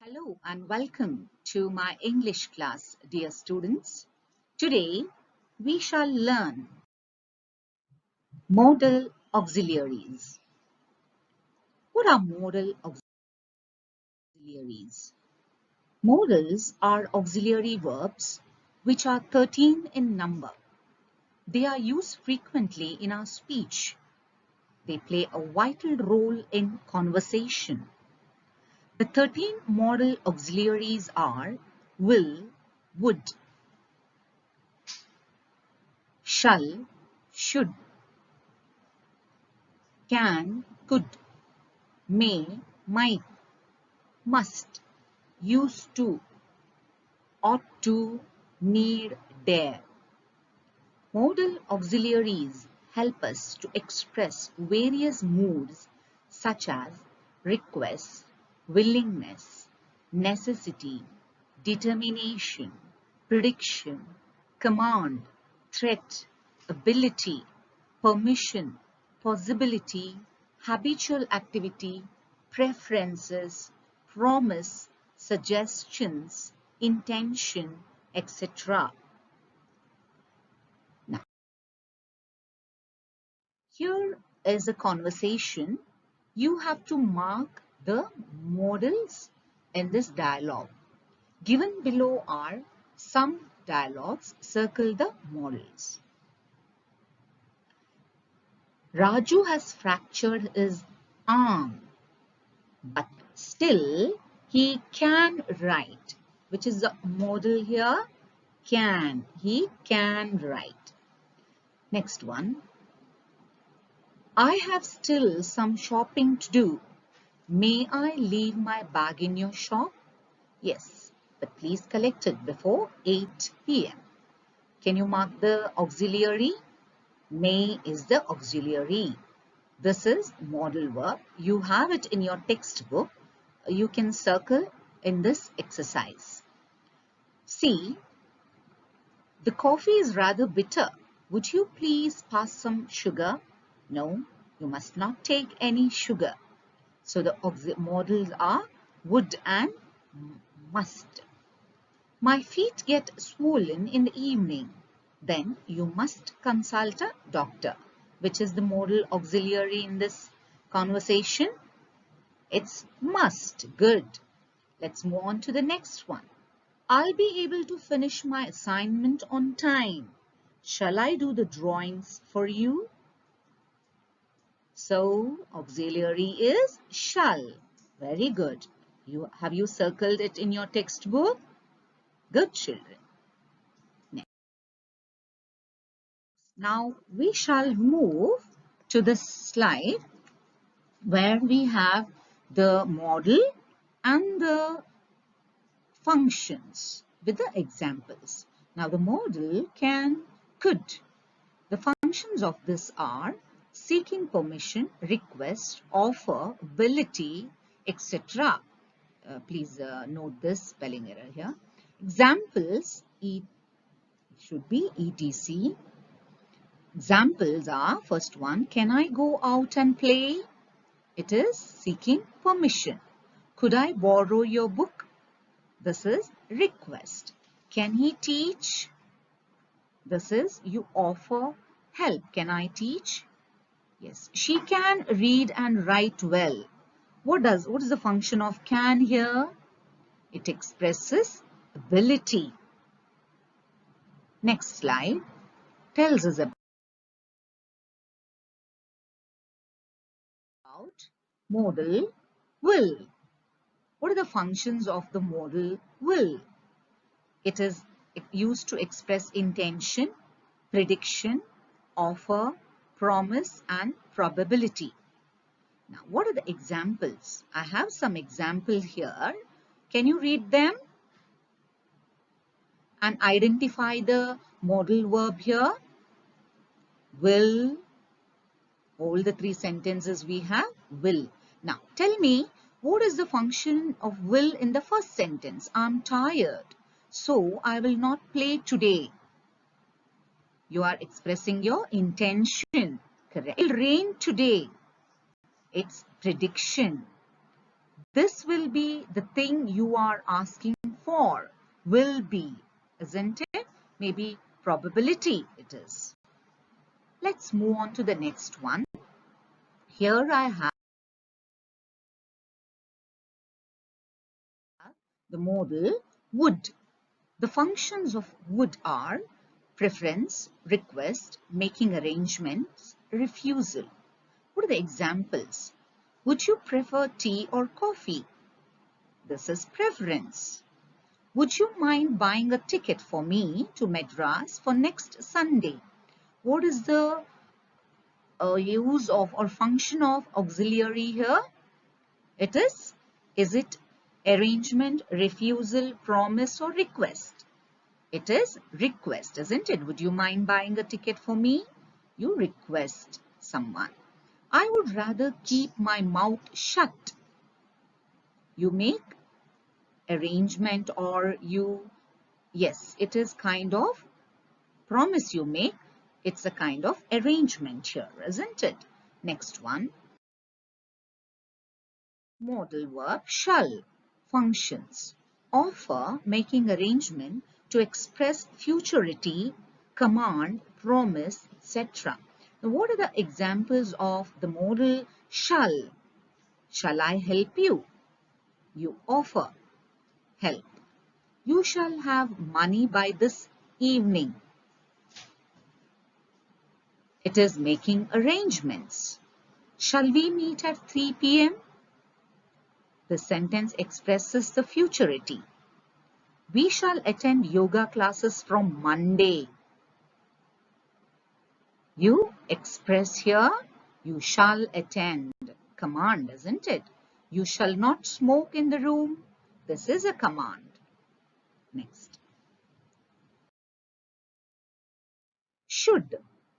Hello and welcome to my English class, dear students. Today we shall learn modal auxiliaries. What are modal auxiliaries? Modals are auxiliary verbs which are 13 in number. They are used frequently in our speech. They play a vital role in conversation. The 13 modal auxiliaries are will, would, shall, should, can, could, may, might, must, used to, ought to, need, dare. Modal auxiliaries help us to express various moods such as request, willingness, necessity, determination, prediction, command, threat, ability, permission, possibility, habitual activity, preferences, promise, suggestions, intention, etc. Now, here is a conversation. You have to mark the modals in this dialogue. Given below are some dialogues. Circle the modals. Raju has fractured his arm, but still he can write. Which is the modal here? Can. He can write. Next one. I have still some shopping to do. May I leave my bag in your shop? Yes, but please collect it before 8 p.m. Can you mark the auxiliary? May is the auxiliary. This is modal verb. You have it in your textbook. You can circle in this exercise. C. The coffee is rather bitter. Would you please pass some sugar? No, you must not take any sugar. So the modals are would and must. My feet get swollen in the evening. Then you must consult a doctor. Which is the modal auxiliary in this conversation? It's must. Good. Let's move on to the next one. I'll be able to finish my assignment on time. Shall I do the drawings for you? So, auxiliary is shall. Very good. Have you circled it in your textbook? Good, children. Next. Now, we shall move to the slide where we have the modal and the functions with the examples. Now, the modal can, could. The functions of this are seeking permission, request, offer, ability, etc. Please note this spelling error here. Examples should be etc. Examples are, first one, can I go out and play? It is seeking permission. Could I borrow your book? This is request. Can he teach? This is you offer help. Can I teach? Yes. She can read and write well. What is the function of can here? It expresses ability. Next slide tells us about modal will. What are the functions of the modal will? It is used to express intention, prediction, offer, promise, and probability. Now, what are the examples? I have some examples here. Can you read them? And identify the modal verb here. Will. All the three sentences we have, will. Now, tell me, what is the function of will in the first sentence? I'm tired, so I will not play today. You are expressing your intention. Correct. It will rain today. It's prediction. This will be the thing you are asking for. Will be, isn't it? Maybe probability it is. Let's move on to the next one. Here I have the modal would. The functions of would are preference, request, making arrangements, refusal. What are the examples? Would you prefer tea or coffee? This is preference. Would you mind buying a ticket for me to Madras for next Sunday? What is the use of or function of auxiliary here? Is it arrangement, refusal, promise or request? It is request, isn't it? Would you mind buying a ticket for me? You request someone. I would rather keep my mouth shut. You make arrangement or you, yes, it is kind of promise you make. It's a kind of arrangement here, isn't it? Next one. Modal verb shall. Functions. Offer, making arrangement to express futurity, command, promise, etc. Now, what are the examples of the modal shall? Shall I help you? You offer help. You shall have money by this evening. It is making arrangements. Shall we meet at 3 p.m.? The sentence expresses the futurity. We shall attend yoga classes from Monday. You express here, you shall attend. Command, isn't it? You shall not smoke in the room. This is a command. Next. Should.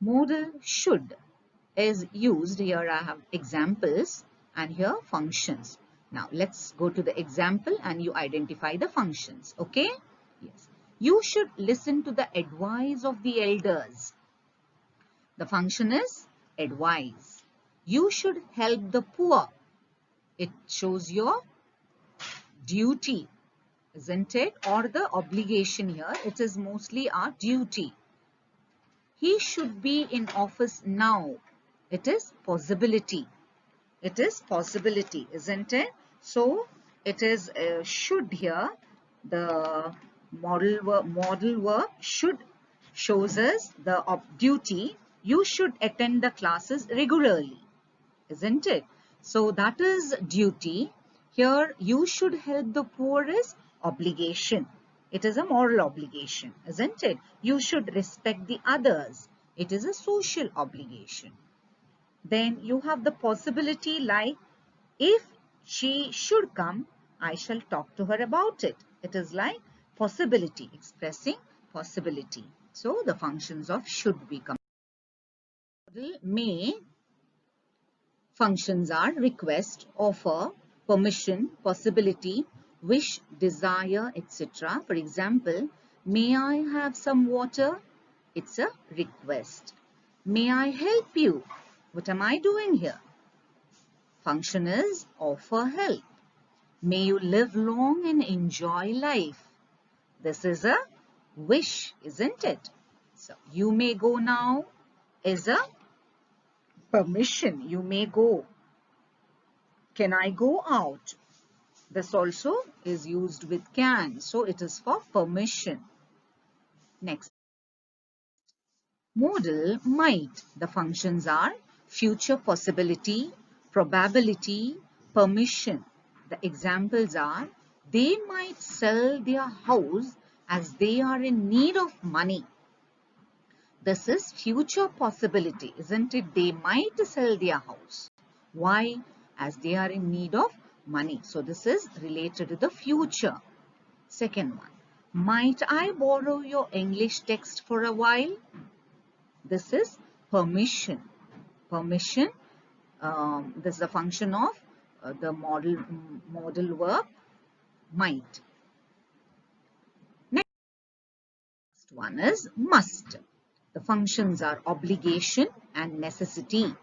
Modal should is used. Here I have examples and here functions. Now let's go to the example and you identify the functions. Okay? Yes. You should listen to the advice of the elders. The function is advise. You should help the poor. It shows your duty, isn't it? Or the obligation here. It is mostly our duty. He should be in office now. It is possibility. It is possibility, isn't it? So, it is should here. The modal verb should shows us the duty. You should attend the classes regularly, isn't it? So, that is duty. Here, you should help the poor is obligation. It is a moral obligation, isn't it? You should respect the others. It is a social obligation. Then you have the possibility like, if she should come, I shall talk to her about it. It is like possibility, expressing possibility. So the functions of should become. May. Functions are request, offer, permission, possibility, wish, desire, etc. For example, may I have some water? It's a request. May I help you? What am I doing here? Function is offer help. May you live long and enjoy life. This is a wish, isn't it? So, you may go now is a permission. You may go. Can I go out? This also is used with can. So, it is for permission. Next. Modal might. The functions are future possibility, probability, permission. The examples are, they might sell their house as they are in need of money. This is future possibility, isn't it? They might sell their house. Why? As they are in need of money. So this is related to the future. Second one, might I borrow your English text for a while? This is permission. Permission. This is a function of the modal verb might. Next one is must. The functions are obligation and necessity.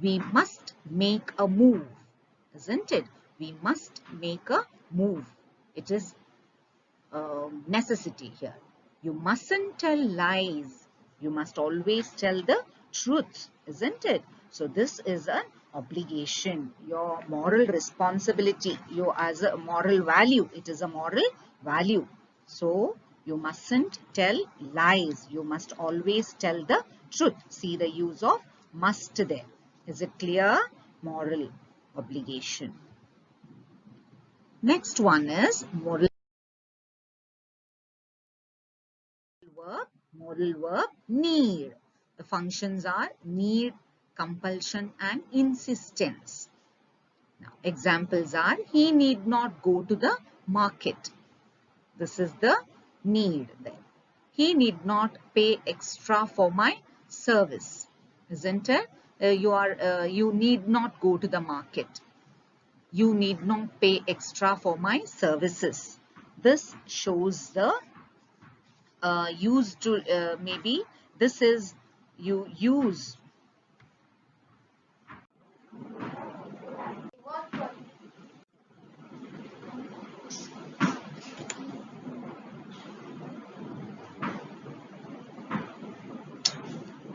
We must make a move, isn't it? We must make a move. It is necessity here. You mustn't tell lies. You must always tell the truth, isn't it? So this is an obligation, your moral responsibility, you as a moral value. It is a moral value. So you mustn't tell lies. You must always tell the truth. See the use of must there. Is it clear? Moral obligation. Next one is moral verb, modal verb, need. The functions are need, compulsion and insistence. Now, examples are, he need not go to the market. This is the need there. He need not pay extra for my service. Isn't it? You need not go to the market. You need not pay extra for my services. This shows the used to maybe this is you use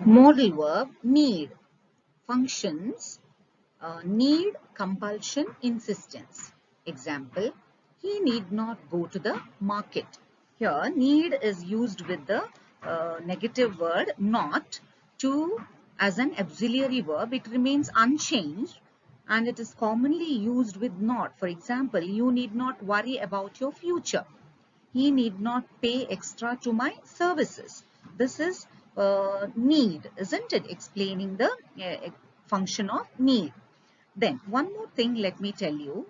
modal verb need functions need, compulsion, insistence. Example, he need not go to the market. Here need is used with the negative word not to as an auxiliary verb. It remains unchanged and it is commonly used with not. For example, you need not worry about your future. He need not pay extra to my services. This is need, isn't it? Explaining the function of need. Then one more thing, let me tell you.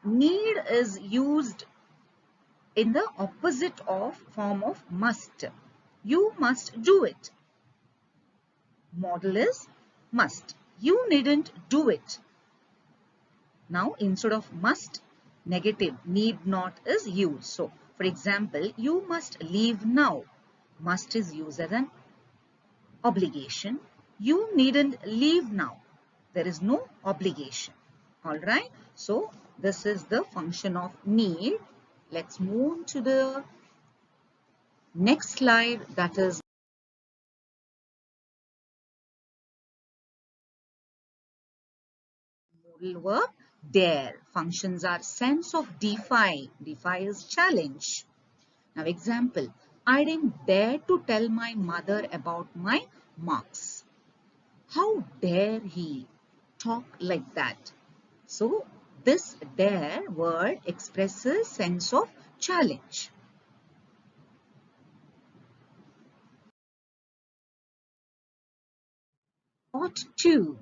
Need is used in the opposite of form of must. You must do it. Modal is must. You needn't do it. Now instead of must, negative need not is used. So for example, you must leave now. Must is used as an obligation. You needn't leave now. There is no obligation. Alright. So this is the function of need. Let's move to the next slide, that is modal verb dare. Functions are sense of defy. Defy is challenge. Now example, I didn't dare to tell my mother about my marks. How dare he talk like that? So this dare word expresses sense of challenge. Ought to.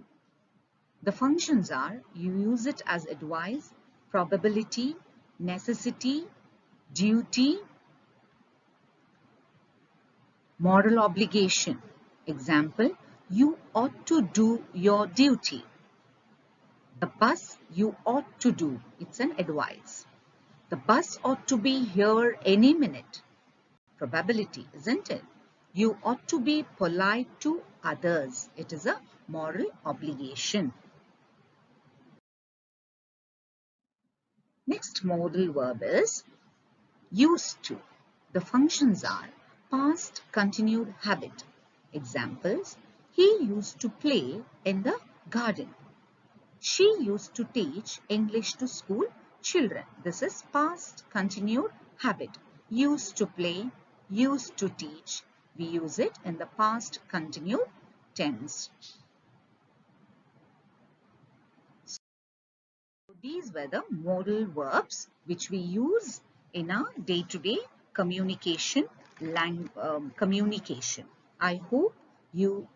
The functions are, you use it as advice, probability, necessity, duty, moral obligation. Example, you ought to do your duty. The bus you ought to do. It's an advice. The bus ought to be here any minute. Probability, isn't it? You ought to be polite to others. It is a moral obligation. Next modal verb is used to. The functions are past continued habit. Examples, he used to play in the garden. She used to teach English to school children. This is past continued habit. Used to play, used to teach. We use it in the past continued tense. So these were the modal verbs which we use in our day-to-day communication. I hope you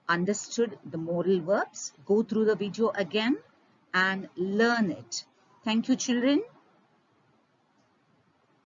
understood the modal verbs. Go through the video again and learn it. Thank you, children.